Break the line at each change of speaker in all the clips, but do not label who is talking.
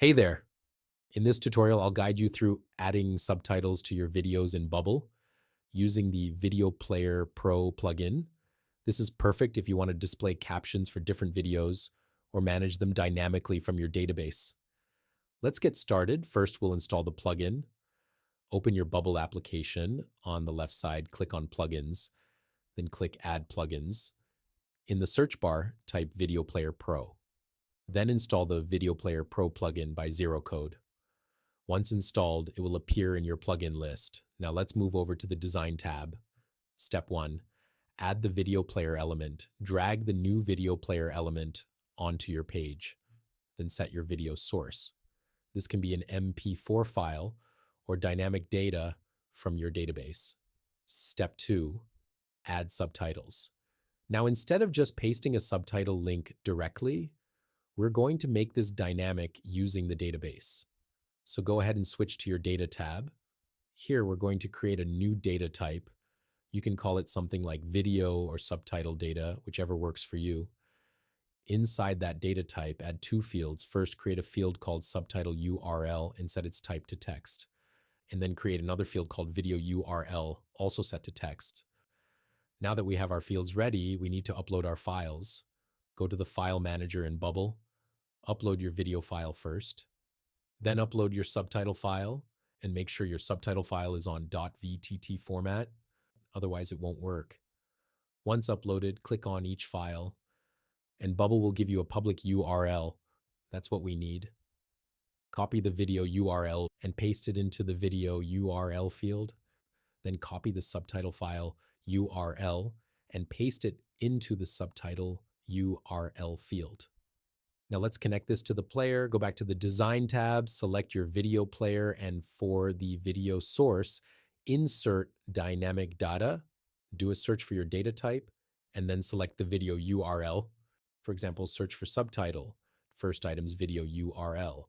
Hey there. In this tutorial, I'll guide you through adding subtitles to your videos in Bubble using the Video Player Pro plugin. This is perfect if you want to display captions for different videos or manage them dynamically from your database. Let's get started. First, we'll install the plugin. Open your Bubble application. On the left side, click on Plugins, then click Add Plugins. In the search bar, type Video Player Pro. Then install the Video Player Pro plugin by zeroqode. Once installed, it will appear in your plugin list. Now let's move over to the Design tab. Step 1, add the video player element. Drag the new video player element onto your page. Then set your video source. This can be an MP4 file or dynamic data from your database. Step 2, add subtitles. Now instead of just pasting a subtitle link directly, we're going to make this dynamic using the database. So go ahead and switch to your data tab. Here, we're going to create a new data type. You can call it something like video or subtitle data, whichever works for you. Inside that data type, add two fields. First, create a field called subtitle URL and set its type to text. And then create another field called video URL, also set to text. Now that we have our fields ready, we need to upload our files. Go to the File Manager in Bubble. Upload your video file first. Then upload your subtitle file and make sure your subtitle file is on .vtt format, otherwise it won't work. Once uploaded, click on each file, and Bubble will give you a public URL. That's what we need. Copy the video URL and paste it into the video URL field. Then copy the subtitle file URL and paste it into the subtitle URL field. Now let's connect this to the player. Go back to the Design tab, select your video player, and for the video source, insert dynamic data. Do a search for your data type, and then select the video URL. For example, search for subtitle. First item's video URL.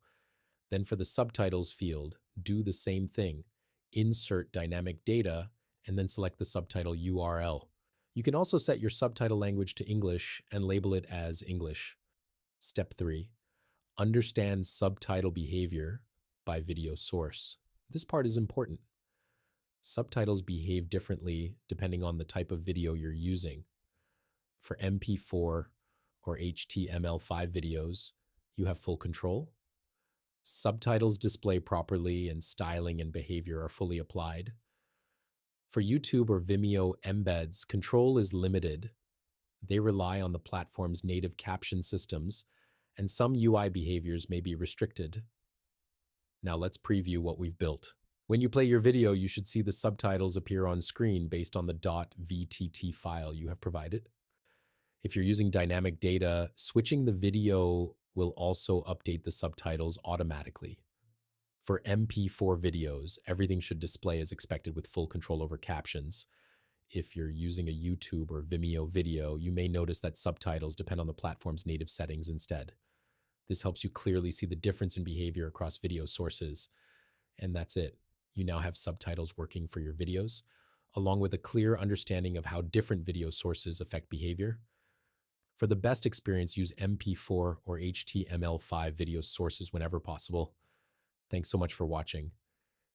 Then for the subtitles field, do the same thing. Insert dynamic data, and then select the subtitle URL. You can also set your subtitle language to English and label it as English. Step 3, understand subtitle behavior by video source. This part is important. Subtitles behave differently depending on the type of video you're using. For MP4 or HTML5 videos, you have full control. Subtitles display properly and styling and behavior are fully applied. For YouTube or Vimeo embeds, control is limited. They rely on the platform's native caption systems, and some UI behaviors may be restricted. Now let's preview what we've built. When you play your video, you should see the subtitles appear on screen based on the .vtt file you have provided. If you're using dynamic data, switching the video will also update the subtitles automatically. For MP4 videos, everything should display as expected with full control over captions. If you're using a YouTube or Vimeo video, you may notice that subtitles depend on the platform's native settings instead. This helps you clearly see the difference in behavior across video sources. And that's it. You now have subtitles working for your videos, along with a clear understanding of how different video sources affect behavior. For the best experience, use MP4 or HTML5 video sources whenever possible. Thanks so much for watching.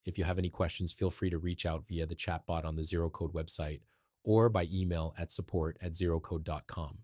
If you have any questions, feel free to reach out via the chatbot on the zeroqode website or by email at support@zeroqode.com.